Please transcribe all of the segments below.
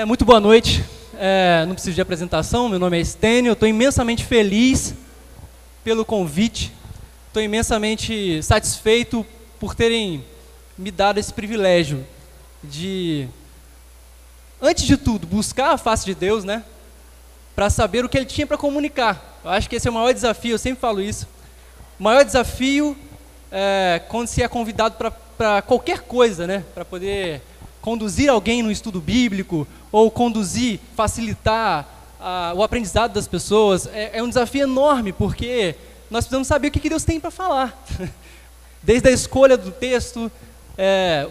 Muito boa noite. Não preciso de apresentação, meu nome é Estênio, eu estou imensamente feliz pelo convite, estou imensamente satisfeito por terem me dado esse privilégio de, antes de tudo, buscar a face de Deus, né? Para saber o que Ele tinha para comunicar. Eu acho que esse é o maior desafio, eu sempre falo isso. O maior desafio é quando se é convidado para qualquer coisa, né? Para poder conduzir alguém no estudo bíblico, ou conduzir, facilitar o aprendizado das pessoas, é um desafio enorme, porque nós precisamos saber o que Deus tem para falar. Desde a escolha do texto,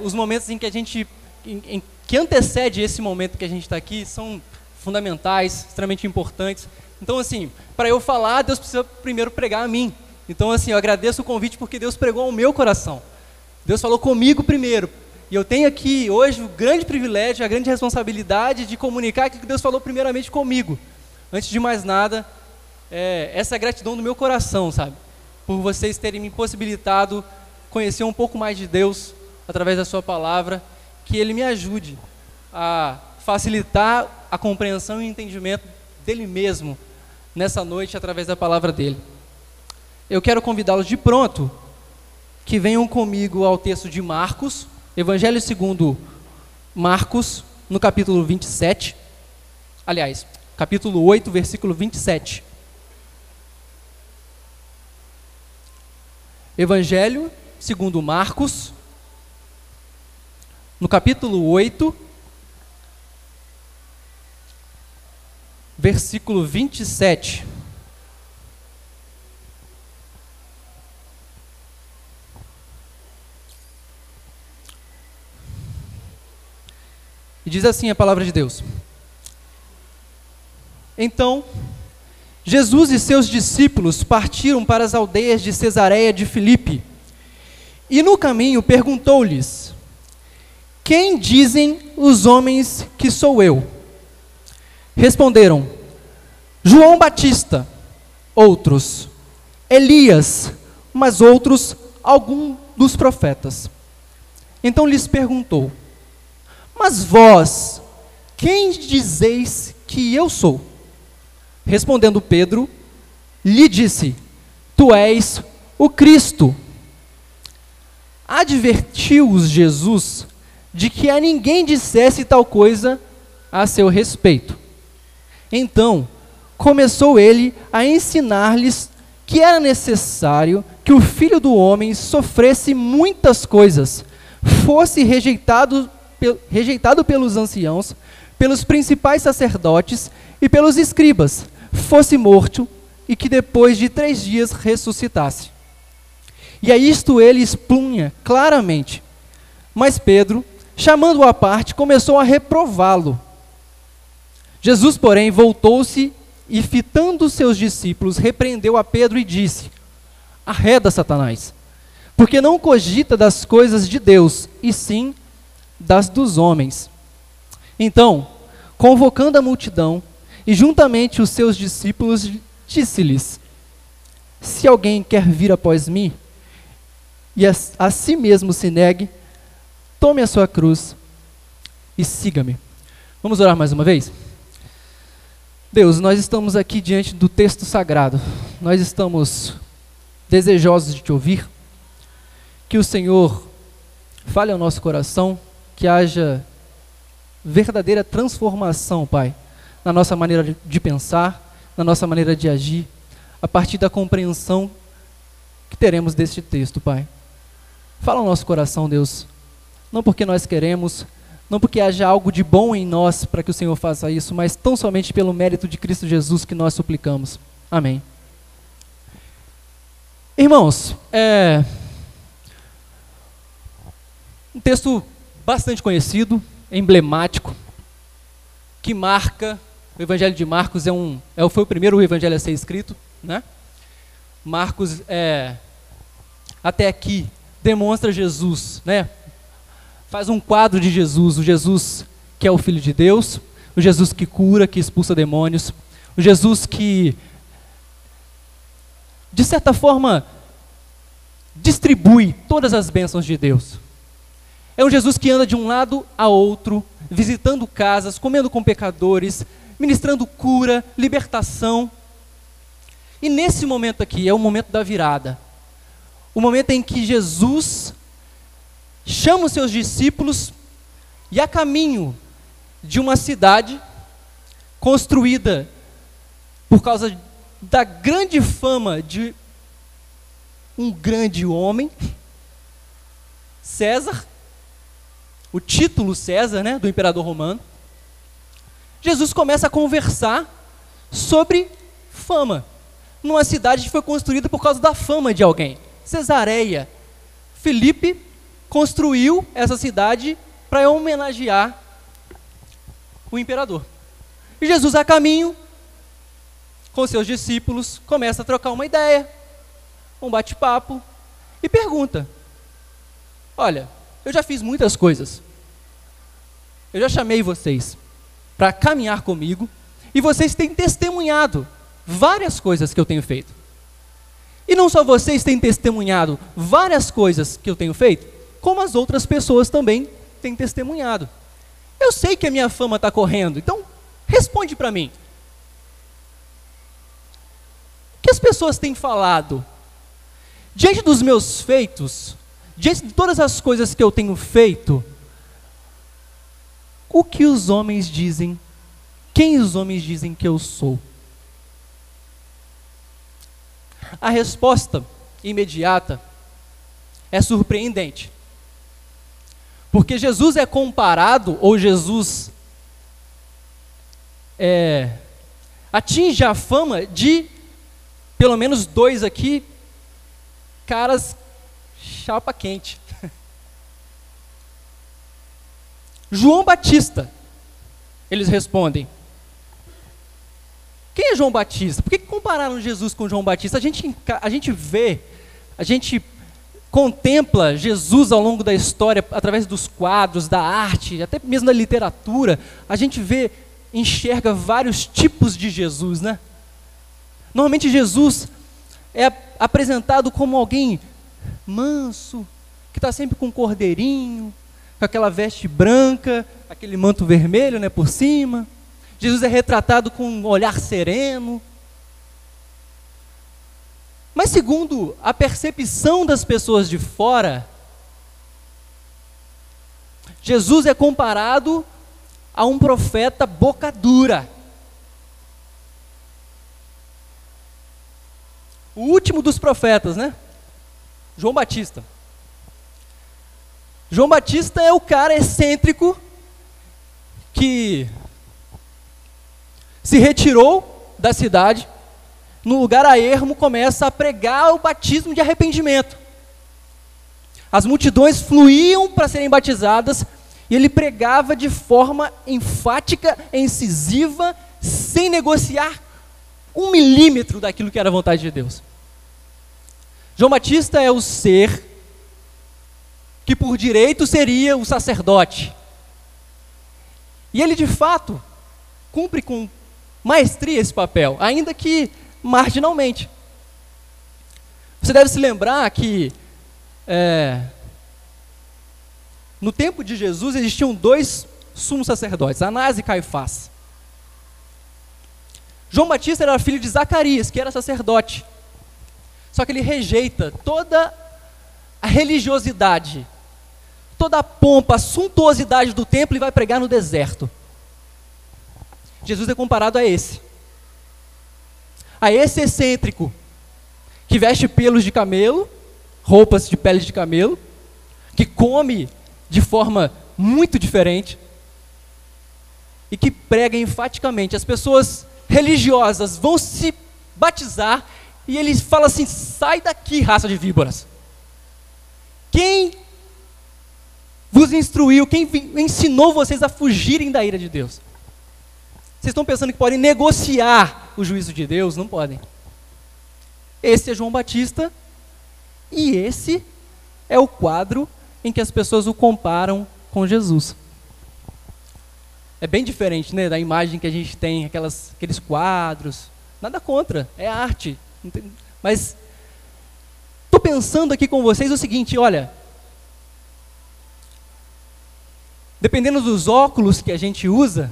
os momentos em que a gente, que antecede esse momento que a gente está aqui, são fundamentais, extremamente importantes. Então, assim, para eu falar, Deus precisa primeiro pregar a mim. Então, assim, eu agradeço o convite porque Deus pregou ao meu coração. Deus falou comigo primeiro. E eu tenho aqui hoje o grande privilégio, a grande responsabilidade de comunicar aquilo que Deus falou primeiramente comigo. Antes de mais nada, essa gratidão do meu coração, sabe? Por vocês terem me possibilitado conhecer um pouco mais de Deus através da sua palavra, que Ele me ajude a facilitar a compreensão e o entendimento dEle mesmo nessa noite através da palavra dEle. Eu quero convidá-los de pronto que venham comigo ao texto de Marcos, Evangelho segundo Marcos, no capítulo 27, aliás, capítulo 8, versículo 27. Evangelho segundo Marcos, no capítulo 8, versículo 27. E diz assim a palavra de Deus: Então, Jesus e seus discípulos partiram para as aldeias de Cesareia de Filipe, e no caminho perguntou-lhes: Quem dizem os homens que sou eu? Responderam: João Batista, outros, Elias, mas outros, algum dos profetas. Então lhes perguntou: Mas vós, quem dizeis que eu sou? Respondendo Pedro, lhe disse: Tu és o Cristo. Advertiu-os Jesus de que a ninguém dissesse tal coisa a seu respeito. Então, começou ele a ensinar-lhes que era necessário que o Filho do Homem sofresse muitas coisas, fosse rejeitado pelos anciãos, pelos principais sacerdotes e pelos escribas, fosse morto e que depois de 3 dias ressuscitasse. E a isto ele expunha claramente. Mas Pedro, chamando-o à parte, começou a reprová-lo. Jesus, porém, voltou-se e, fitando seus discípulos, repreendeu a Pedro e disse: Arreda, Satanás, porque não cogita das coisas de Deus, e sim das dos homens. Então, convocando a multidão e juntamente os seus discípulos, disse-lhes: Se alguém quer vir após mim e a si mesmo se negue, tome a sua cruz e siga-me. Vamos orar mais uma vez? Deus, nós estamos aqui diante do texto sagrado, nós estamos desejosos de te ouvir, que o Senhor fale ao nosso coração, que haja verdadeira transformação, Pai, na nossa maneira de pensar, na nossa maneira de agir, a partir da compreensão que teremos deste texto, Pai. Fala ao nosso coração, Deus, não porque nós queremos, não porque haja algo de bom em nós para que o Senhor faça isso, mas tão somente pelo mérito de Cristo Jesus que nós suplicamos. Amém. Irmãos, um texto bastante conhecido, emblemático, que marca, o Evangelho de Marcos foi o primeiro evangelho a ser escrito, né? Marcos, até aqui, demonstra Jesus, né? Faz um quadro de Jesus, o Jesus que é o Filho de Deus, o Jesus que cura, que expulsa demônios, o Jesus que, de certa forma, distribui todas as bênçãos de Deus. É um Jesus que anda de um lado a outro, visitando casas, comendo com pecadores, ministrando cura, libertação. E nesse momento aqui é o momento da virada. O momento em que Jesus chama os seus discípulos e a caminho de uma cidade construída por causa da grande fama de um grande homem, César, o título César, né, do imperador romano. Jesus começa a conversar sobre fama, numa cidade que foi construída por causa da fama de alguém, Cesareia. Filipe construiu essa cidade para homenagear o imperador. E Jesus, a caminho, com seus discípulos, começa a trocar uma ideia, um bate-papo, e pergunta: olha, eu já fiz muitas coisas, eu já chamei vocês para caminhar comigo, e vocês têm testemunhado várias coisas que eu tenho feito. E não só vocês têm testemunhado várias coisas que eu tenho feito, como as outras pessoas também têm testemunhado. Eu sei que a minha fama está correndo, então responde para mim. O que as pessoas têm falado? Diante dos meus feitos, diante de todas as coisas que eu tenho feito, o que os homens dizem? Quem os homens dizem que eu sou? A resposta imediata é surpreendente. Porque Jesus é comparado, ou Jesus atinge a fama de, pelo menos dois aqui, caras chapa quente. João Batista, eles respondem. Quem é João Batista? Por que compararam Jesus com João Batista? A gente contempla Jesus ao longo da história, através dos quadros, da arte, até mesmo da literatura. A gente enxerga vários tipos de Jesus, né? Normalmente Jesus é apresentado como alguém manso, que está sempre com um cordeirinho, com aquela veste branca, aquele manto vermelho, né, por cima. Jesus é retratado com um olhar sereno. Mas segundo a percepção das pessoas de fora, Jesus é comparado a um profeta boca dura. O último dos profetas, né? João Batista. João Batista é o cara excêntrico que se retirou da cidade, no lugar a ermo, começa a pregar o batismo de arrependimento. As multidões fluíam para serem batizadas, e ele pregava de forma enfática, incisiva, sem negociar 1 milímetro daquilo que era a vontade de Deus. João Batista é o ser que por direito seria o sacerdote. E ele de fato cumpre com maestria esse papel, ainda que marginalmente. Você deve se lembrar que no tempo de Jesus existiam 2 sumos sacerdotes, Anás e Caifás. João Batista era filho de Zacarias, que era sacerdote. Só que ele rejeita toda a religiosidade, toda a pompa, a suntuosidade do templo e vai pregar no deserto. Jesus é comparado a esse excêntrico, que veste pelos de camelo, roupas de peles de camelo, que come de forma muito diferente e que prega enfaticamente. As pessoas religiosas vão se batizar e ele fala assim: sai daqui, raça de víboras. Quem vos instruiu, quem ensinou vocês a fugirem da ira de Deus? Vocês estão pensando que podem negociar o juízo de Deus? Não podem. Esse é João Batista, e esse é o quadro em que as pessoas o comparam com Jesus. É bem diferente, né, da imagem que a gente tem, aqueles quadros. Nada contra, é arte. Mas estou pensando aqui com vocês o seguinte: olha, Dependendo dos óculos que a gente usa,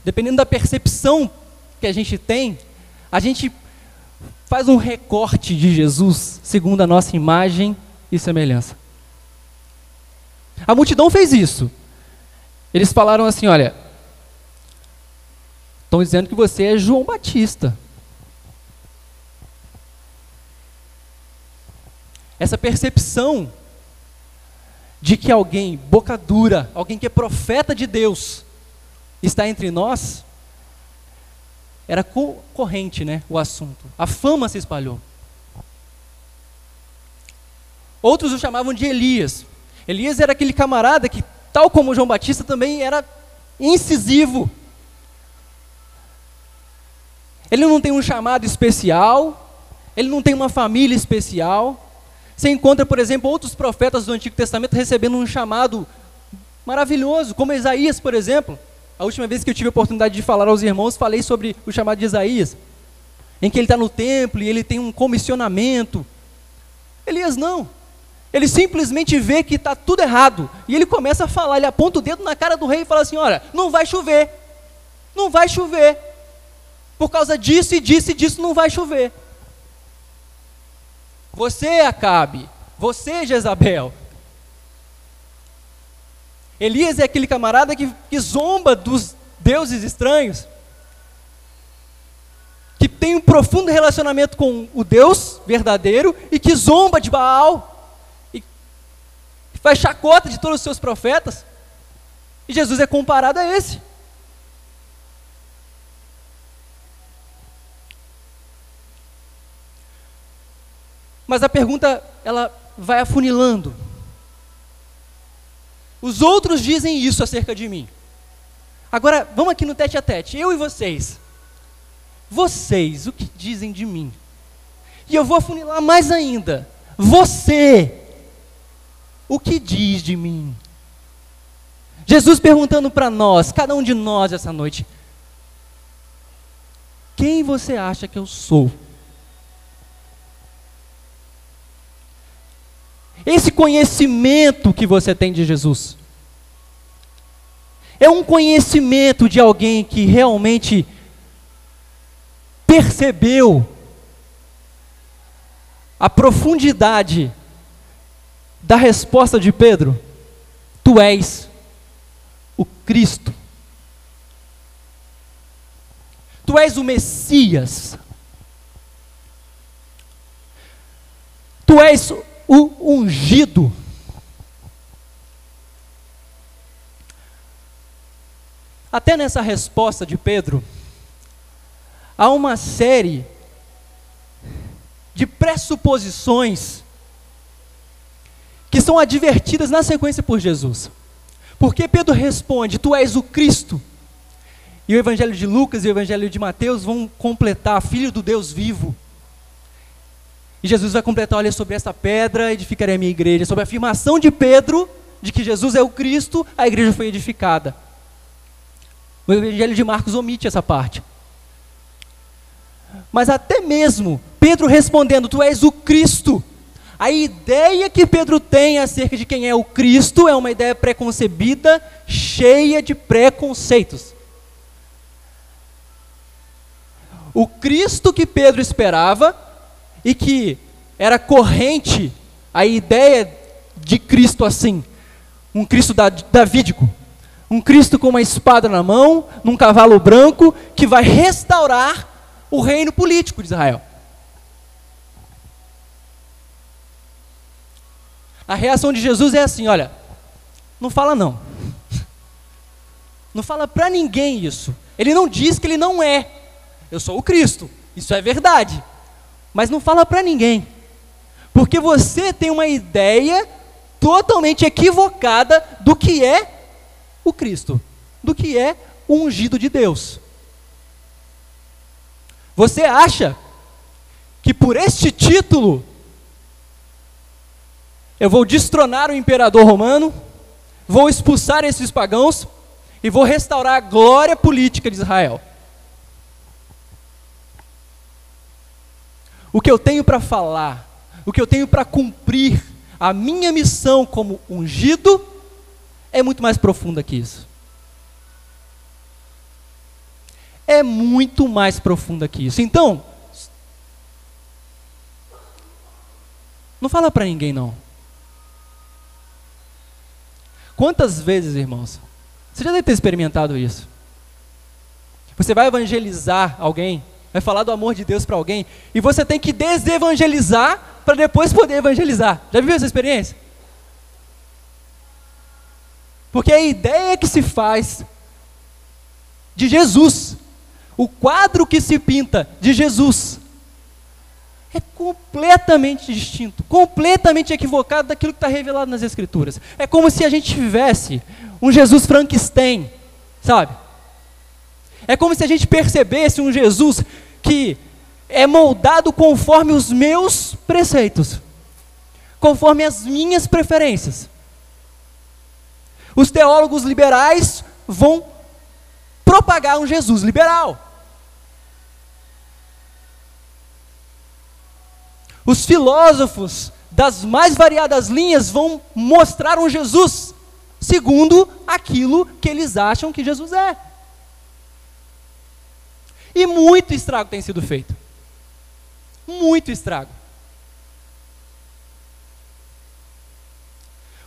dependendo da percepção que a gente tem, a gente faz um recorte de Jesus segundo a nossa imagem e semelhança. A multidão fez isso. Eles falaram assim, olha, estão dizendo que você é João Batista. Essa percepção de que alguém, boca dura, alguém que é profeta de Deus, está entre nós, era corrente, né, o assunto. A fama se espalhou. Outros o chamavam de Elias. Elias era aquele camarada que, tal como João Batista, também era incisivo. Ele não tem um chamado especial, ele não tem uma família especial. Você encontra, por exemplo, outros profetas do Antigo Testamento recebendo um chamado maravilhoso, como Isaías, por exemplo. A última vez que eu tive a oportunidade de falar aos irmãos, falei sobre o chamado de Isaías, em que ele está no templo e ele tem um comissionamento. Elias não. Ele simplesmente vê que está tudo errado. E ele começa a falar, ele aponta o dedo na cara do rei e fala assim, olha, não vai chover. Não vai chover. Por causa disso e disso e disso não vai chover. Você, Acabe, você, Jezabel. Elias é aquele camarada que zomba dos deuses estranhos, que tem um profundo relacionamento com o Deus verdadeiro e que zomba de Baal, e faz chacota de todos os seus profetas. E Jesus é comparado a esse. Mas a pergunta, ela vai afunilando. Os outros dizem isso acerca de mim. Agora, vamos aqui no tete a tete, eu e vocês. Vocês, o que dizem de mim? E eu vou afunilar mais ainda. Você, o que diz de mim? Jesus perguntando para nós, cada um de nós essa noite, quem você acha que eu sou? Esse conhecimento que você tem de Jesus é um conhecimento de alguém que realmente percebeu a profundidade da resposta de Pedro? Tu és o Cristo. Tu és o Messias. Tu és o ungido. Até nessa resposta de Pedro, há uma série de pressuposições que são advertidas na sequência por Jesus. Porque Pedro responde, tu és o Cristo. E o Evangelho de Lucas e o Evangelho de Mateus vão completar, filho do Deus vivo. E Jesus vai completar, olha, sobre essa pedra edificarei a minha igreja. Sobre a afirmação de Pedro, de que Jesus é o Cristo, a igreja foi edificada. O Evangelho de Marcos omite essa parte. Mas até mesmo Pedro respondendo, tu és o Cristo, a ideia que Pedro tem acerca de quem é o Cristo é uma ideia preconcebida, cheia de preconceitos. O Cristo que Pedro esperava, e que era corrente a ideia de Cristo assim, um Cristo davídico, um Cristo com uma espada na mão, num cavalo branco, que vai restaurar o reino político de Israel. A reação de Jesus é assim, olha, não fala não. Não fala para ninguém isso. Ele não diz que ele não é. Eu sou o Cristo, isso é verdade. Mas não fala para ninguém. Porque você tem uma ideia totalmente equivocada do que é o Cristo, do que é o ungido de Deus. Você acha que por este título eu vou destronar o imperador romano, vou expulsar esses pagãos e vou restaurar a glória política de Israel? O que eu tenho para falar, o que eu tenho para cumprir, a minha missão como ungido, é muito mais profunda que isso. É muito mais profunda que isso. Então, não fala para ninguém não. Quantas vezes, irmãos, você já deve ter experimentado isso. Você vai evangelizar alguém, vai falar do amor de Deus para alguém, e você tem que desevangelizar para depois poder evangelizar. Já viveu essa experiência? Porque a ideia que se faz de Jesus, o quadro que se pinta de Jesus, é completamente distinto, completamente equivocado daquilo que está revelado nas Escrituras. É como se a gente tivesse um Jesus Frankenstein, sabe? É como se a gente percebesse um Jesus que é moldado conforme os meus preceitos, conforme as minhas preferências. Os teólogos liberais vão propagar um Jesus liberal. Os filósofos das mais variadas linhas vão mostrar um Jesus segundo aquilo que eles acham que Jesus é. E muito estrago tem sido feito. Muito estrago.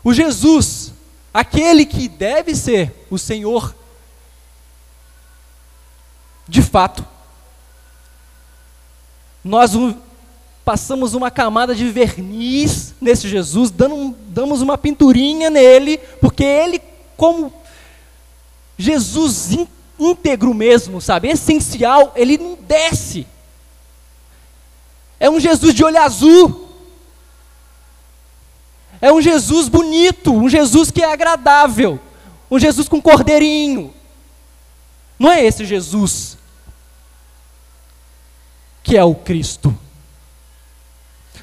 O Jesus, aquele que deve ser o Senhor, de fato, nós passamos uma camada de verniz nesse Jesus, damos uma pinturinha nele, porque ele, como Jesus íntegro mesmo, sabe, essencial, ele não desce. É um Jesus de olho azul. É um Jesus bonito, um Jesus que é agradável, um Jesus com cordeirinho. Não é esse Jesus que é o Cristo.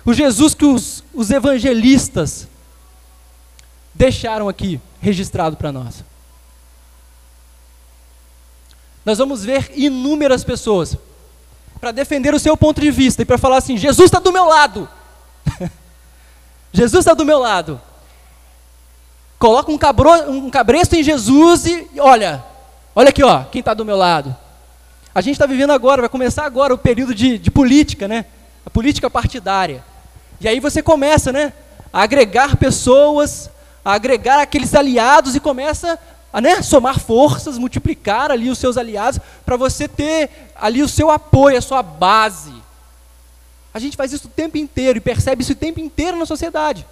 O Jesus que os evangelistas deixaram aqui registrado para nós. Nós vamos ver inúmeras pessoas para defender o seu ponto de vista e para falar assim: Jesus está do meu lado. Jesus está do meu lado. Coloca um cabresto em Jesus e olha aqui, ó, quem está do meu lado. A gente está vivendo agora, vai começar agora o período de política, né? A política partidária. E aí você começa, né, a agregar pessoas, a agregar aqueles aliados e começa a, né, somar forças, multiplicar ali os seus aliados para você ter ali o seu apoio, a sua base. A gente faz isso o tempo inteiro e percebe isso o tempo inteiro na sociedade.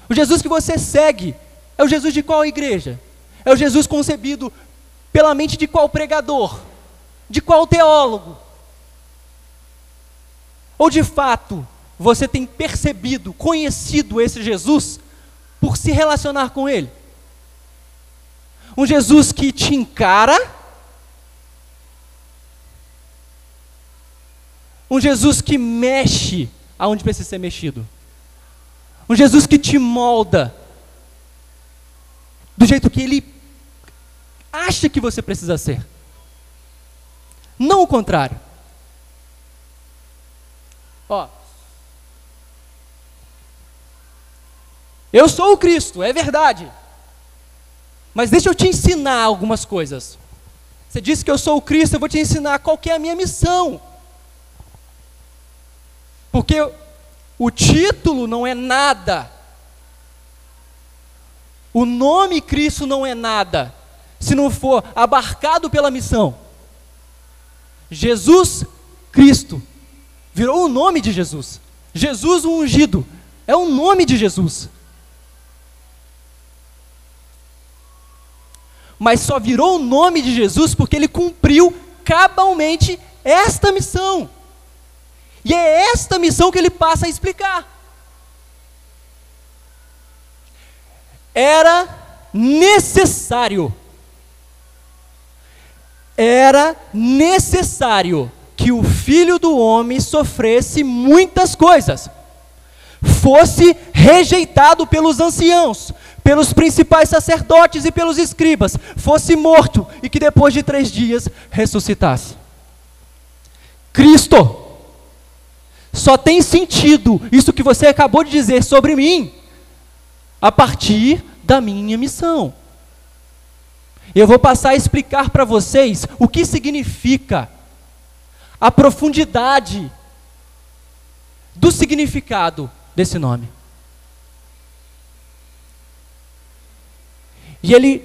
O Jesus que você segue é o Jesus de qual igreja? É o Jesus concebido pela mente de qual pregador? De qual teólogo? Ou de fato, você tem percebido, conhecido esse Jesus por se relacionar com ele? Um Jesus que te encara, um Jesus que mexe aonde precisa ser mexido, um Jesus que te molda do jeito que ele acha que você precisa ser, não o contrário. Ó, eu sou o Cristo, é verdade, mas deixa eu te ensinar algumas coisas. Você disse que eu sou o Cristo, eu vou te ensinar qual que é a minha missão. Porque o título não é nada, o nome Cristo não é nada, se não for abarcado pela missão. Jesus Cristo virou o nome de Jesus. Jesus o ungido é o nome de Jesus. Mas só virou o nome de Jesus porque ele cumpriu cabalmente esta missão. E é esta missão que ele passa a explicar. Era necessário que o Filho do Homem sofresse muitas coisas, fosse rejeitado pelos anciãos, pelos principais sacerdotes e pelos escribas, fosse morto e que depois de 3 dias ressuscitasse. Cristo só tem sentido isso que você acabou de dizer sobre mim a partir da minha missão. Eu vou passar a explicar para vocês o que significa a profundidade do significado desse nome. E ele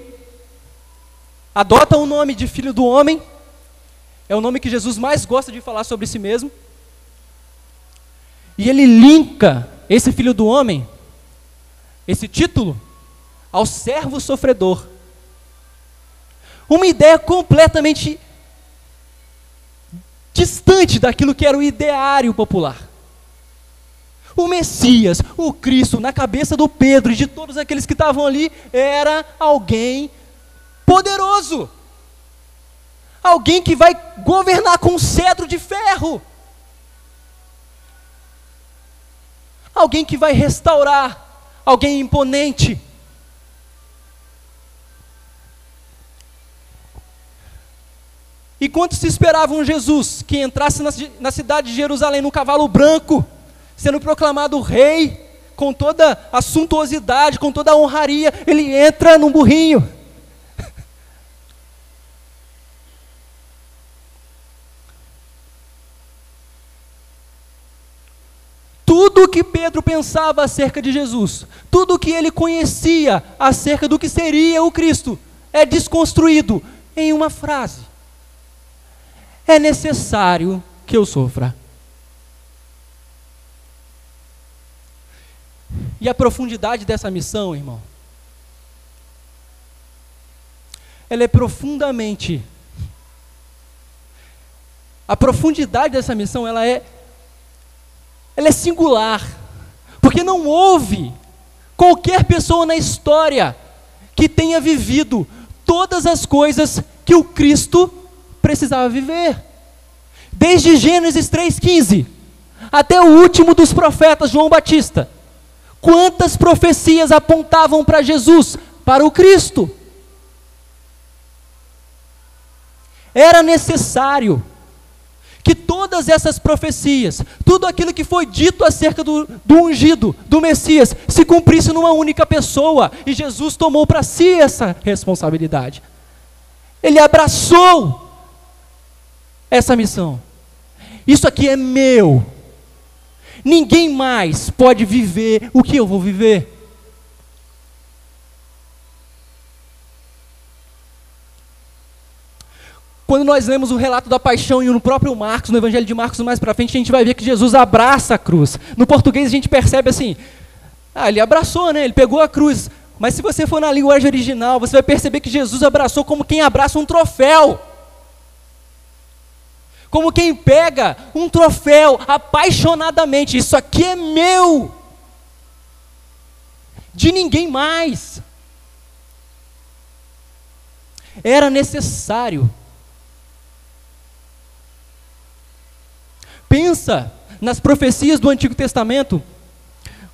adota o nome de Filho do Homem, é o nome que Jesus mais gosta de falar sobre si mesmo, e ele linka esse Filho do Homem, esse título, ao servo sofredor. Uma ideia completamente distante daquilo que era o ideário popular. O Messias, o Cristo, na cabeça do Pedro e de todos aqueles que estavam ali, era alguém poderoso. Alguém que vai governar com um cetro de ferro. Alguém que vai restaurar, alguém imponente. E quantos se esperavam Jesus que entrasse na cidade de Jerusalém num cavalo branco, sendo proclamado rei, com toda a suntuosidade, com toda a honraria, ele entra num burrinho. Tudo o que Pedro pensava acerca de Jesus, tudo o que ele conhecia acerca do que seria o Cristo, é desconstruído em uma frase: é necessário que eu sofra. E a profundidade dessa missão, irmão, ela é profundamente, a profundidade dessa missão, ela é singular, porque não houve qualquer pessoa na história que tenha vivido todas as coisas que o Cristo precisava viver. Desde Gênesis 3,15 até o último dos profetas, João Batista, quantas profecias apontavam para Jesus, para o Cristo? Era necessário que todas essas profecias, tudo aquilo que foi dito acerca do ungido, do Messias, se cumprisse numa única pessoa, e Jesus tomou para si essa responsabilidade. Ele abraçou essa missão. Isso aqui é meu. Ninguém mais pode viver o que eu vou viver. Quando nós lemos o relato da paixão e no próprio Marcos, no Evangelho de Marcos mais para frente, a gente vai ver que Jesus abraça a cruz. No português a gente percebe assim, ele abraçou, né? Ele pegou a cruz. Mas se você for na linguagem original, você vai perceber que Jesus abraçou como quem abraça um troféu. Como quem pega um troféu apaixonadamente. Isso aqui é meu. De ninguém mais. Era necessário. Pensa nas profecias do Antigo Testamento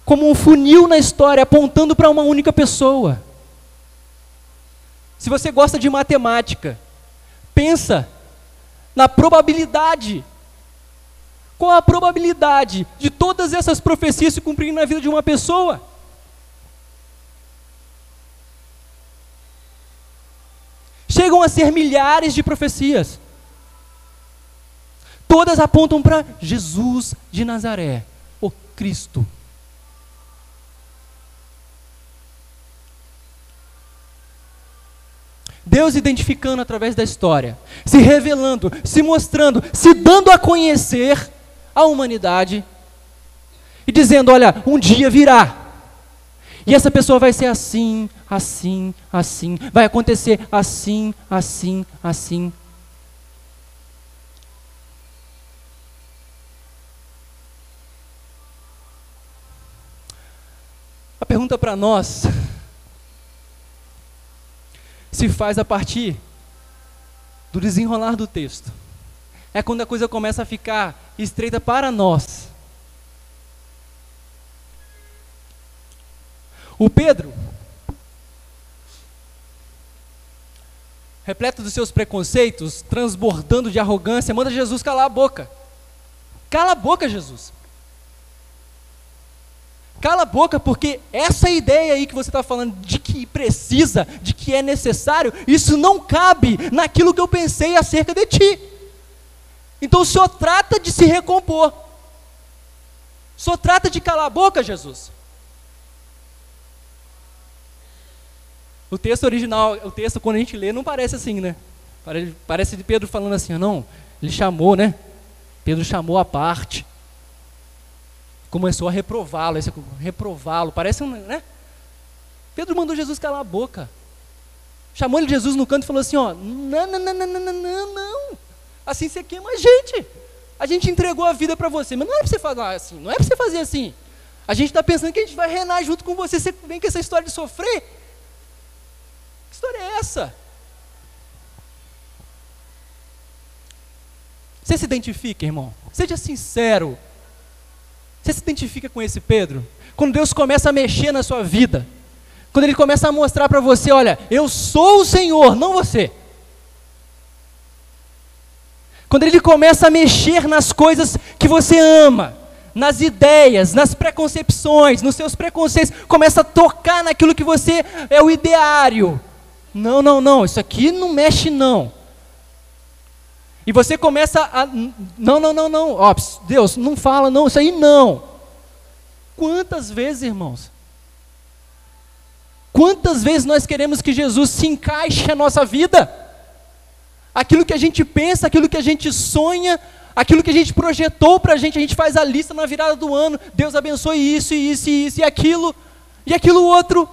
como um funil na história, apontando para uma única pessoa. Se você gosta de matemática, pensa na probabilidade. Qual a probabilidade de todas essas profecias se cumprirem na vida de uma pessoa? Chegam a ser milhares de profecias. Todas apontam para Jesus de Nazaré, o Cristo. Deus identificando através da história, se revelando, se mostrando, se dando a conhecer à humanidade e dizendo, olha, um dia virá. E essa pessoa vai ser assim, assim, assim, vai acontecer assim, assim, assim. A pergunta para nós se faz a partir do desenrolar do texto. É quando a coisa começa a ficar estreita para nós. O Pedro, repleto dos seus preconceitos, transbordando de arrogância, manda Jesus calar a boca. Cala a boca, Jesus. cala a boca, porque essa ideia aí que você está falando de que precisa, de que é necessário, isso não cabe naquilo que eu pensei acerca de ti. Então o Senhor trata de se recompor. O Senhor trata de calar a boca, Jesus. O texto original, o texto quando a gente lê, não parece assim, né? Parece de Pedro falando assim, não, ele chamou, né? Pedro chamou à parte. Começou a reprová-lo, parece um, né? Pedro mandou Jesus calar a boca. Chamou ele Jesus no canto e falou assim, ó, não. Assim você queima a gente. A gente entregou a vida para você, mas não é para você fazer assim, não é para você fazer assim. A gente está pensando que a gente vai reinar junto com você, você vem com essa história de sofrer. Que história é essa? Você se identifica, irmão? Seja sincero. Você se identifica com esse Pedro? Quando Deus começa a mexer na sua vida, quando Ele começa a mostrar para você, olha, eu sou o Senhor, não você. Quando Ele começa a mexer nas coisas que você ama, nas ideias, nas preconcepções, nos seus preconceitos, começa a tocar naquilo que você é o ideário. Não, isso aqui não mexe não. E você começa a, não, ó, Deus, não fala não, isso aí não. Quantas vezes, irmãos? Quantas vezes nós queremos que Jesus se encaixe na nossa vida? Aquilo que a gente pensa, aquilo que a gente sonha, aquilo que a gente projetou para a gente faz a lista na virada do ano, Deus abençoe isso, e aquilo outro.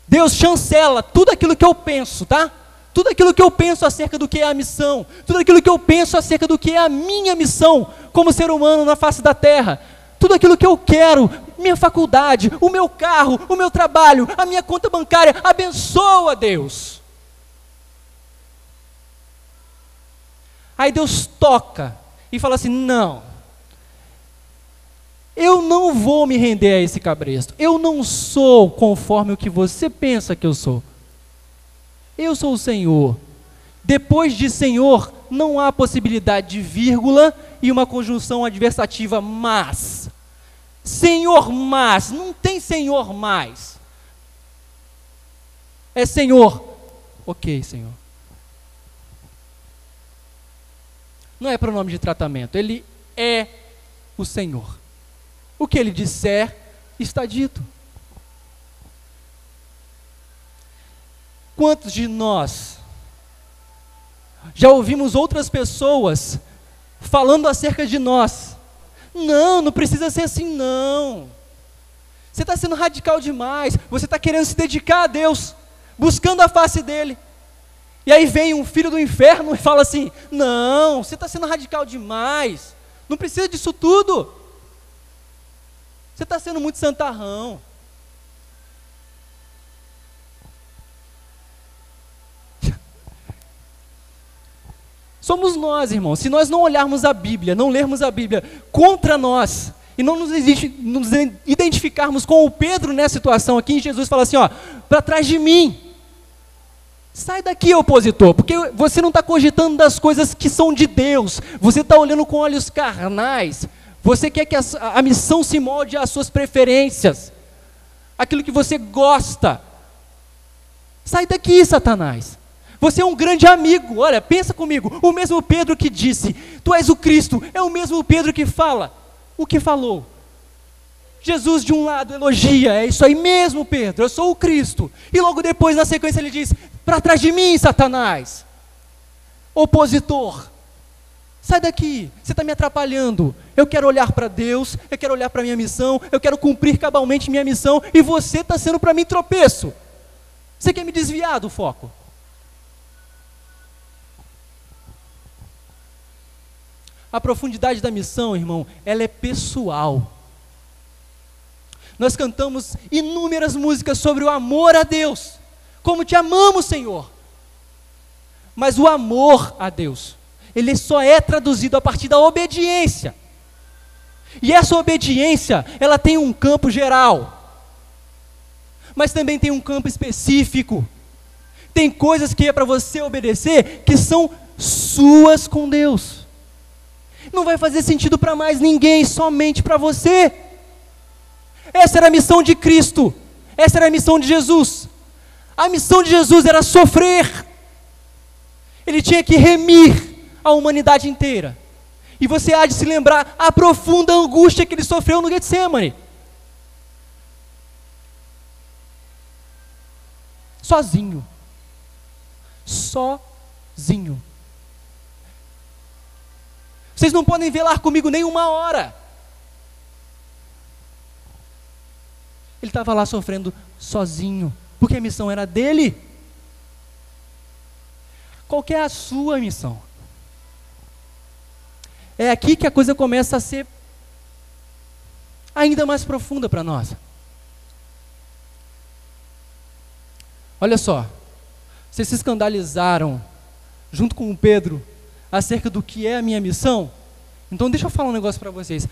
Deus chancela tudo aquilo que eu penso, tá? Tudo aquilo que eu penso acerca do que é a missão, tudo aquilo que eu penso acerca do que é a minha missão como ser humano na face da terra, tudo aquilo que eu quero, minha faculdade, o meu carro, o meu trabalho, a minha conta bancária, abençoa Deus. Aí Deus toca e fala assim, não, eu não vou me render a esse cabresto, eu não sou conforme o que você pensa que eu sou. Eu sou o Senhor. Depois de Senhor, não há possibilidade de vírgula e uma conjunção adversativa mas. Senhor mas, não tem Senhor mais. É Senhor. Ok, Senhor. Não é pronome de tratamento, Ele é o Senhor. O que Ele disser, está dito. Quantos de nós já ouvimos outras pessoas falando acerca de nós? Não precisa ser assim não. Você está sendo radical demais, você está querendo se dedicar a Deus, buscando a face dEle. E aí vem um filho do inferno e fala assim, não, você está sendo radical demais, não precisa disso tudo. Você está sendo muito santarrão. Somos nós, irmãos. Se nós não olharmos a Bíblia, não lermos a Bíblia contra nós, e não nos identificarmos com o Pedro nessa situação aqui, Jesus fala assim, ó, para trás de mim. Sai daqui, opositor, porque você não está cogitando das coisas que são de Deus, você está olhando com olhos carnais, você quer que a missão se molde às suas preferências, aquilo que você gosta. Sai daqui, Satanás. Você é um grande amigo, olha, pensa comigo, o mesmo Pedro que disse, tu és o Cristo, é o mesmo Pedro que fala, o que falou? Jesus de um lado elogia, é isso aí mesmo Pedro, eu sou o Cristo, e logo depois na sequência ele diz, para trás de mim Satanás, opositor, sai daqui, você está me atrapalhando, eu quero olhar para Deus, eu quero olhar para a minha missão, eu quero cumprir cabalmente minha missão, e você está sendo para mim tropeço, você quer me desviar do foco? A profundidade da missão, irmão, ela é pessoal. Nós cantamos inúmeras músicas sobre o amor a Deus, como te amamos, Senhor. Mas o amor a Deus, ele só é traduzido a partir da obediência. E essa obediência, ela tem um campo geral, mas também tem um campo específico. Tem coisas que é para você obedecer, que são suas com Deus. Não vai fazer sentido para mais ninguém, somente para você. Essa era a missão de Cristo. Essa era a missão de Jesus. A missão de Jesus era sofrer. Ele tinha que remir a humanidade inteira. E você há de se lembrar a profunda angústia que ele sofreu no Getsemane. Sozinho. Sozinho. Vocês não podem velar comigo nem uma hora. Ele estava lá sofrendo sozinho, porque a missão era dele. Qual que é a sua missão? É aqui que a coisa começa a ser ainda mais profunda para nós. Olha só, vocês se escandalizaram junto com o Pedro acerca do que é a minha missão? Então deixa eu falar um negócio para vocês.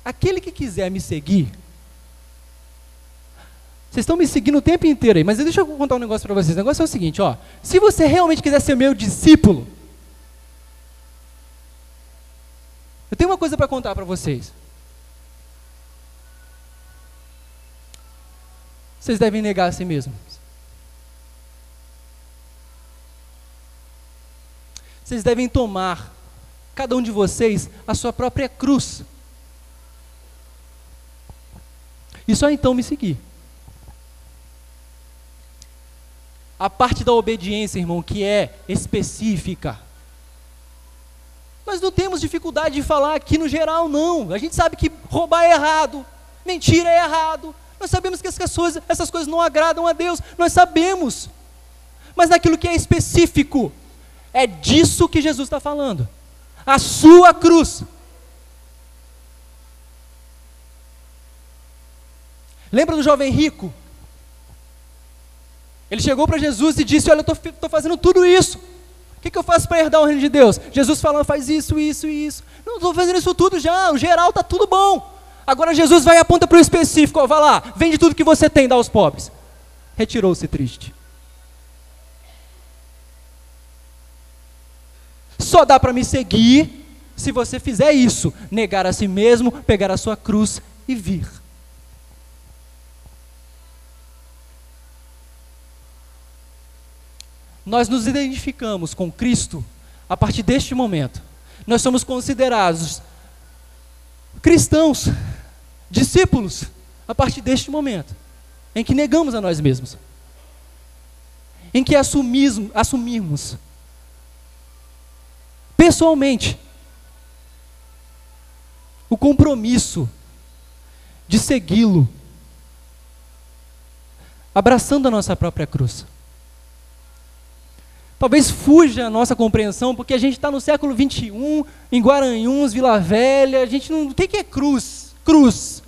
Aquele que quiser me seguir, vocês estão me seguindo o tempo inteiro aí, mas deixa eu contar um negócio para vocês. O negócio é o seguinte, ó, se você realmente quiser ser meu discípulo, eu tenho uma coisa para contar para vocês. Vocês devem negar a si mesmos. Vocês devem tomar, cada um de vocês, a sua própria cruz. E só então me seguir. A parte da obediência, irmão, que é específica. Nós não temos dificuldade de falar aqui no geral, não. A gente sabe que roubar é errado, mentira é errado. Nós sabemos que essas coisas não agradam a Deus. Nós sabemos. Mas naquilo que é específico, é disso que Jesus está falando. A sua cruz. Lembra do jovem rico? Ele chegou para Jesus e disse, olha, eu estou fazendo tudo isso. O que eu faço para herdar o reino de Deus? Jesus falando, faz isso, isso e isso. Não, estou fazendo isso tudo já, o geral está tudo bom. Agora Jesus vai e aponta para o específico, ó, vai lá, vende tudo que você tem, dá aos pobres. Retirou-se triste. Só dá para me seguir se você fizer isso, negar a si mesmo, pegar a sua cruz e vir. Nós nos identificamos com Cristo a partir deste momento. Nós somos considerados cristãos, discípulos, a partir deste momento, em que negamos a nós mesmos, em que assumimos pessoalmente o compromisso de segui-lo, abraçando a nossa própria cruz. Talvez fuja a nossa compreensão, porque a gente está no século 21, em Guaranhuns, Vila Velha, a gente não... O que é cruz? Cruz.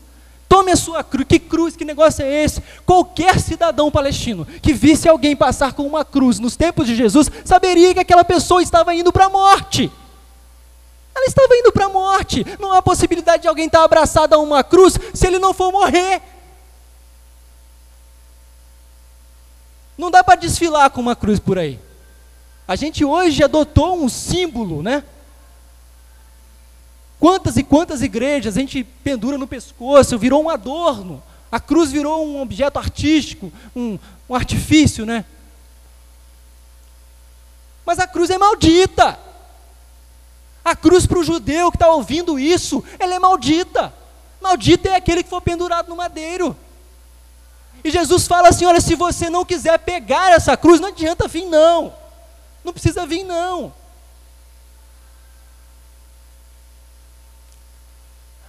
Tome a sua cruz. Que cruz? Que negócio é esse? Qualquer cidadão palestino que visse alguém passar com uma cruz nos tempos de Jesus, saberia que aquela pessoa estava indo para a morte. Ela estava indo para a morte. Não há possibilidade de alguém estar abraçado a uma cruz se ele não for morrer. Não dá para desfilar com uma cruz por aí. A gente hoje adotou um símbolo, né? Quantas e quantas igrejas a gente pendura no pescoço, virou um adorno. A cruz virou um objeto artístico, um artifício, né? Mas a cruz é maldita. A cruz para o judeu que está ouvindo isso, ela é maldita. Maldita é aquele que for pendurado no madeiro. E Jesus fala assim, olha, se você não quiser pegar essa cruz, não adianta vir não. Não precisa vir não.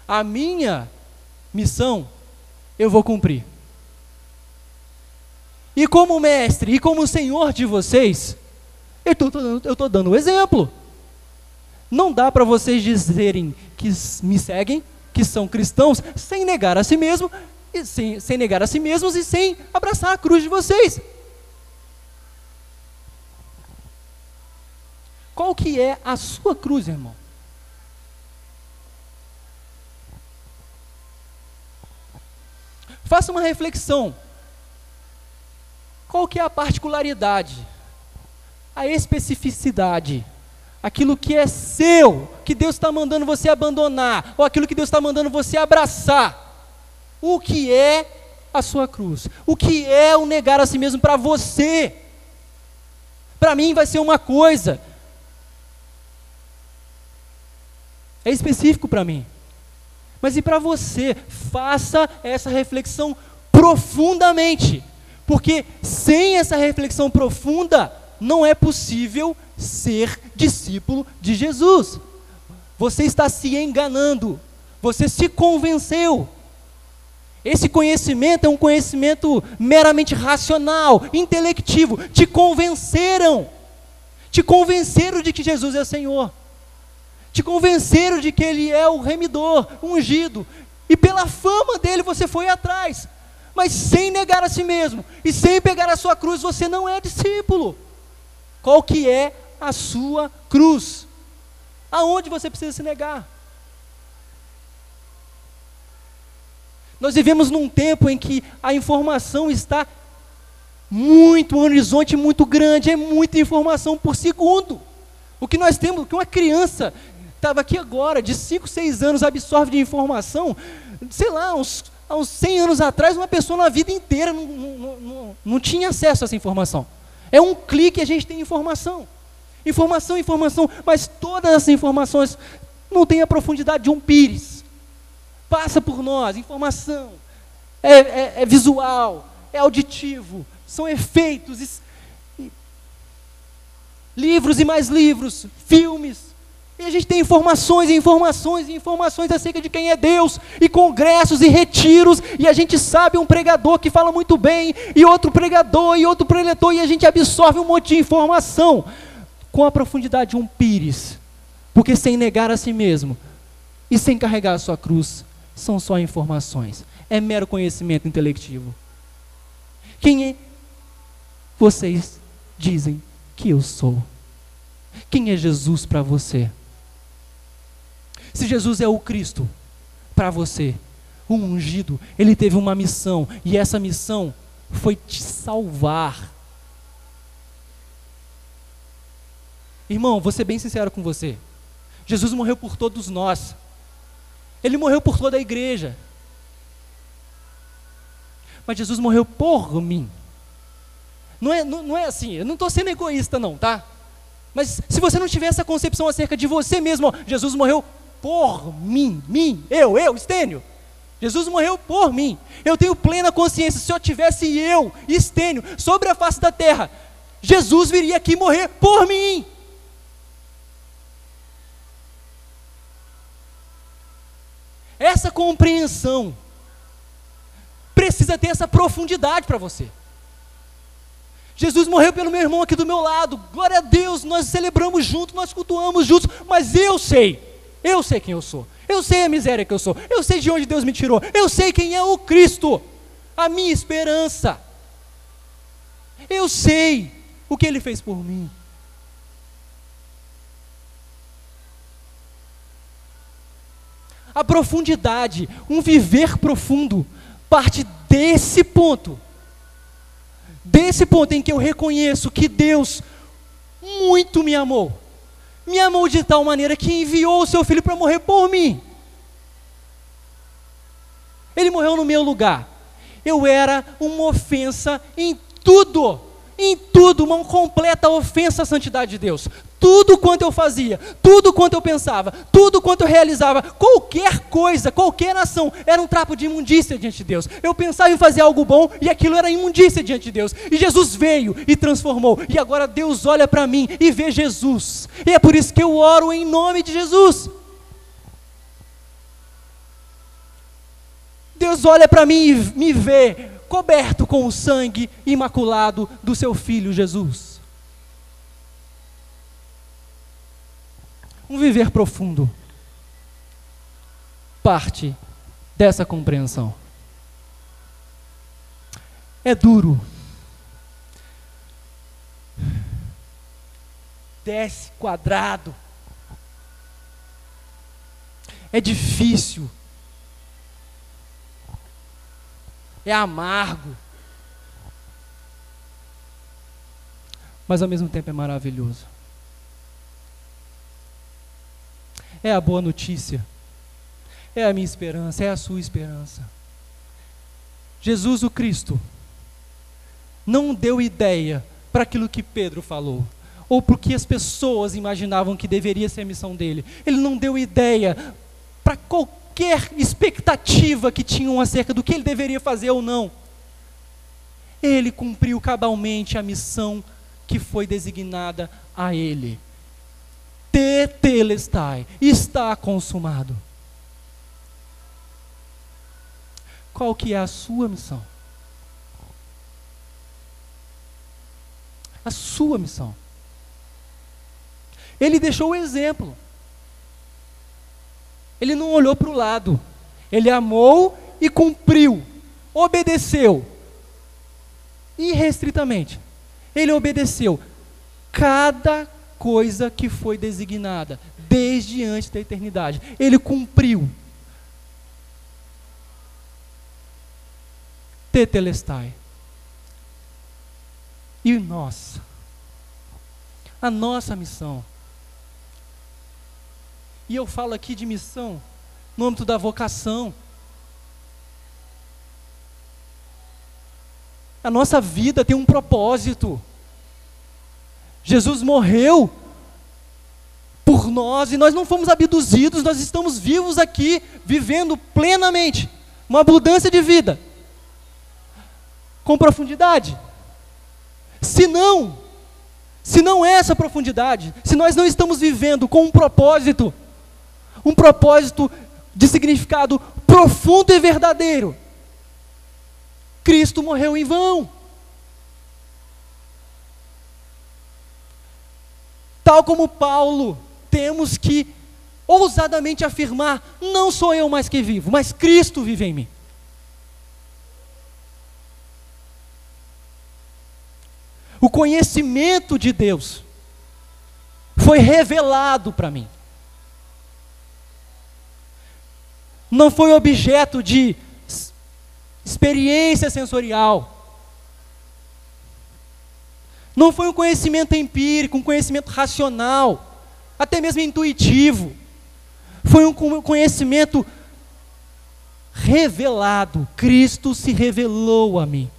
A minha missão, eu vou cumprir. E como mestre, e como senhor de vocês, eu estou dando o exemplo. Não dá para vocês dizerem que me seguem, que são cristãos, sem negar a si mesmo, e sem negar a si mesmos e sem abraçar a cruz de vocês. Qual que é a sua cruz, irmão? Faça uma reflexão. Qual que é a particularidade, a especificidade, aquilo que é seu, que Deus está mandando você abandonar, ou aquilo que Deus está mandando você abraçar? o que é a sua cruz, o que é o negar a si mesmo para você. Para mim vai ser uma coisa, é específico para mim, mas e para você? Faça essa reflexão profundamente, porque sem essa reflexão profunda, não é possível ser discípulo de Jesus. Você está se enganando, você se convenceu. Esse conhecimento é um conhecimento meramente racional, intelectivo. Te convenceram de que Jesus é Senhor, te convenceram de que Ele é o remidor, o ungido, e pela fama dele você foi atrás, mas sem negar a si mesmo, e sem pegar a sua cruz, você não é discípulo. Qual que é a sua cruz? Aonde você precisa se negar? Nós vivemos num tempo em que a informação está muito, um horizonte muito grande, é muita informação por segundo. O que nós temos, o que uma criança estava aqui agora, de 5, 6 anos, absorve de informação, sei lá, há uns 100 anos atrás, uma pessoa na vida inteira não tinha acesso a essa informação. É um clique e a gente tem informação. Informação, mas todas essas informações não têm a profundidade de um pires. Passa por nós, informação, é visual, é auditivo, são efeitos, livros e mais livros, filmes, e a gente tem informações acerca de quem é Deus, e congressos e retiros, e a gente sabe um pregador que fala muito bem, e outro pregador, e outro preletor, e a gente absorve um monte de informação, com a profundidade de um pires, porque sem negar a si mesmo, e sem carregar a sua cruz, são só informações, é mero conhecimento intelectivo. Quem vocês dizem que eu sou? Quem é Jesus para você? Se Jesus é o Cristo para você, o ungido, ele teve uma missão, e essa missão foi te salvar. Irmão, vou ser bem sincero com você. Jesus morreu por todos nós. Ele morreu por toda a igreja. Mas Jesus morreu por mim. Não é assim, eu não estou sendo egoísta não, tá? Mas se você não tiver essa concepção acerca de você mesmo, ó, Jesus morreu por mim, eu, Estênio. Jesus morreu por mim. Eu tenho plena consciência, se eu tivesse eu, Estênio, sobre a face da terra, Jesus viria aqui morrer por mim. Essa compreensão precisa ter essa profundidade para você. Jesus morreu pelo meu irmão aqui do meu lado, glória a Deus, nós celebramos juntos, nós cultuamos juntos, mas eu sei quem eu sou, eu sei a miséria que eu sou, eu sei de onde Deus me tirou, eu sei quem é o Cristo, a minha esperança, eu sei o que Ele fez por mim. A profundidade, um viver profundo, parte desse ponto em que eu reconheço que Deus muito me amou de tal maneira que enviou o seu Filho para morrer por mim. Ele morreu no meu lugar. Eu era uma ofensa em tudo, uma completa ofensa à santidade de Deus. Tudo quanto eu fazia, tudo quanto eu pensava, tudo quanto eu realizava, qualquer coisa, qualquer ação, era um trapo de imundícia diante de Deus. Eu pensava em fazer algo bom e aquilo era imundícia diante de Deus. E Jesus veio e transformou. E agora Deus olha para mim e vê Jesus. E é por isso que eu oro em nome de Jesus. Deus olha para mim e me vê coberto com o sangue imaculado do seu Filho Jesus. Um viver profundo parte dessa compreensão. É duro. Desce quadrado. É difícil. É amargo. Mas ao mesmo tempo é maravilhoso. É a boa notícia, é a minha esperança, é a sua esperança. Jesus o Cristo não deu ideia para aquilo que Pedro falou, ou para o que as pessoas imaginavam que deveria ser a missão dele. Ele não deu ideia para qualquer expectativa que tinham acerca do que ele deveria fazer ou não. Ele cumpriu cabalmente a missão que foi designada a ele. Tetelestai, está consumado. Qual que é a sua missão? A sua missão. Ele deixou o exemplo. Ele não olhou para o lado. Ele amou e cumpriu. Obedeceu. Irrestritamente. Ele obedeceu cada coisa que foi designada, desde antes da eternidade. Ele cumpriu. Tetelestai. E nós? A nossa missão. E eu falo aqui de missão no âmbito da vocação. A nossa vida tem um propósito. Jesus morreu por nós e nós não fomos abduzidos, nós estamos vivos aqui, vivendo plenamente uma abundância de vida, com profundidade. Se não é essa profundidade, se nós não estamos vivendo com um propósito de significado profundo e verdadeiro, Cristo morreu em vão. Tal como Paulo, temos que ousadamente afirmar: não sou eu mais que vivo, mas Cristo vive em mim. O conhecimento de Deus foi revelado para mim. Não foi objeto de experiência sensorial. Não foi um conhecimento empírico, um conhecimento racional, até mesmo intuitivo. Foi um conhecimento revelado. Cristo se revelou a mim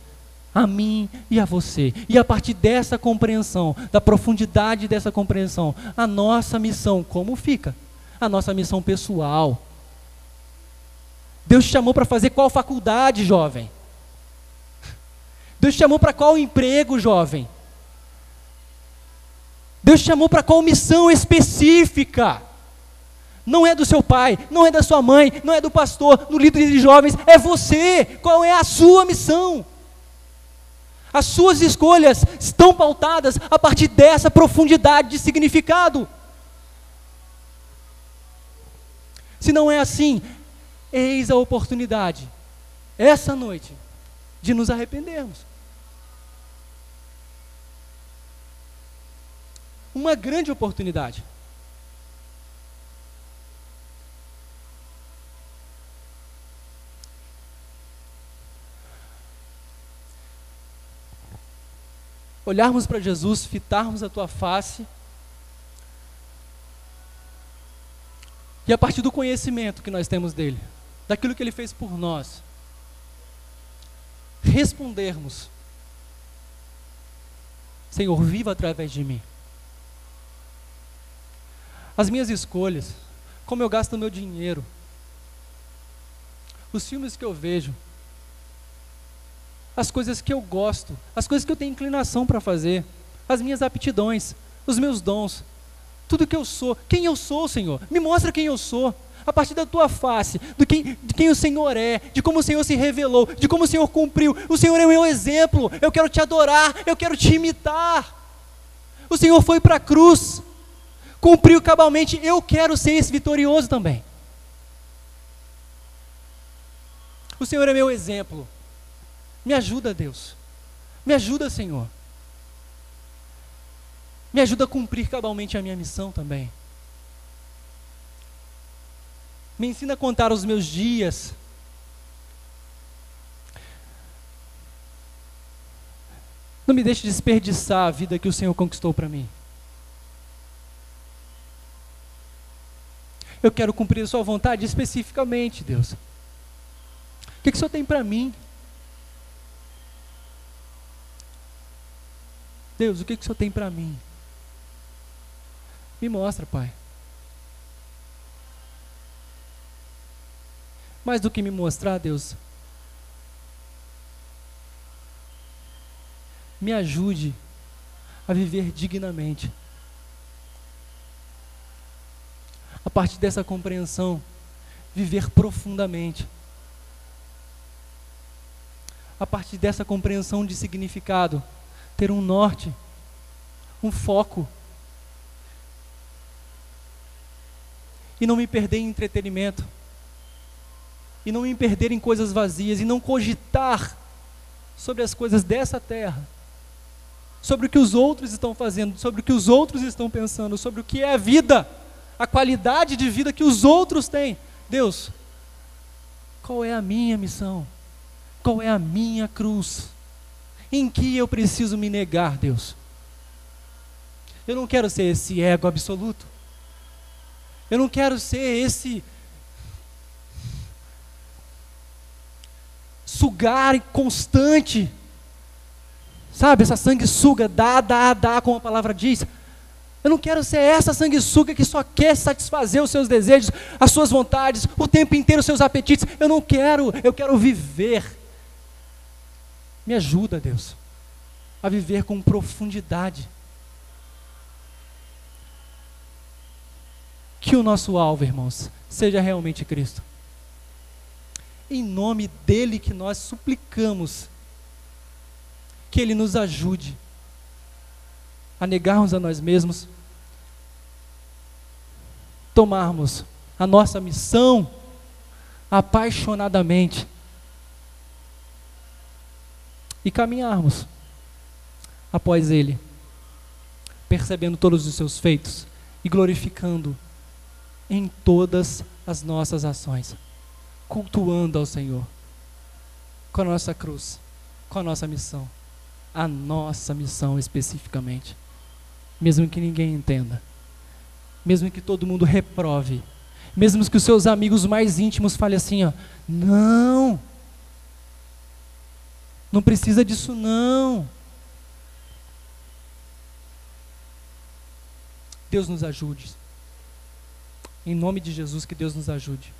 e a você. E a partir dessa compreensão, da profundidade dessa compreensão, a nossa missão, como fica? A nossa missão pessoal. Deus te chamou para fazer qual faculdade, jovem? Deus te chamou para qual emprego, jovem? Deus te chamou para qual missão específica? Não é do seu pai, não é da sua mãe, não é do pastor, do líder de jovens, é você. Qual é a sua missão? As suas escolhas estão pautadas a partir dessa profundidade de significado. Se não é assim, eis a oportunidade, essa noite, de nos arrependermos. Uma grande oportunidade. Olharmos para Jesus, fitarmos a tua face, e a partir do conhecimento que nós temos dele, daquilo que ele fez por nós, respondermos: Senhor, viva através de mim. As minhas escolhas, como eu gasto o meu dinheiro, os filmes que eu vejo, as coisas que eu gosto, as coisas que eu tenho inclinação para fazer, as minhas aptidões, os meus dons, tudo que eu sou, quem eu sou, Senhor, me mostra quem eu sou, a partir da tua face, de quem o Senhor é, de como o Senhor se revelou, de como o Senhor cumpriu. O Senhor é o meu exemplo, eu quero te adorar, eu quero te imitar. O Senhor foi para a cruz, cumpriu cabalmente, eu quero ser esse vitorioso também. O Senhor é meu exemplo. Me ajuda, Deus. Me ajuda, Senhor. Me ajuda a cumprir cabalmente a minha missão também. Me ensina a contar os meus dias. Não me deixe desperdiçar a vida que o Senhor conquistou para mim. Eu quero cumprir a sua vontade especificamente, Deus. O que o Senhor tem para mim? Deus, o que o Senhor tem para mim? Me mostra, Pai. Mais do que me mostrar, Deus, me ajude a viver dignamente. A partir dessa compreensão, viver profundamente. A partir dessa compreensão de significado, ter um norte, um foco. E não me perder em entretenimento. E não me perder em coisas vazias. E não cogitar sobre as coisas dessa terra. Sobre o que os outros estão fazendo. Sobre o que os outros estão pensando. Sobre o que é a vida. A qualidade de vida que os outros têm. Deus, qual é a minha missão? Qual é a minha cruz? Em que eu preciso me negar, Deus? Eu não quero ser esse ego absoluto. Eu não quero ser esse sugar constante. Sabe, essa sanguessuga, dá, como a palavra diz. Eu não quero ser essa sanguessuga que só quer satisfazer os seus desejos, as suas vontades, o tempo inteiro os seus apetites. Eu não quero, eu quero viver. Me ajuda, Deus, a viver com profundidade. Que o nosso alvo, irmãos, seja realmente Cristo. Em nome dele que nós suplicamos que ele nos ajude a negarmos a nós mesmos, tomarmos a nossa missão apaixonadamente e caminharmos após ele, percebendo todos os seus feitos e glorificando em todas as nossas ações, cultuando ao Senhor com a nossa cruz, com a nossa missão, a nossa missão especificamente, mesmo que ninguém entenda, mesmo que todo mundo reprove, mesmo que os seus amigos mais íntimos falem assim, ó, não precisa disso não. Deus nos ajude. Em nome de Jesus, que Deus nos ajude.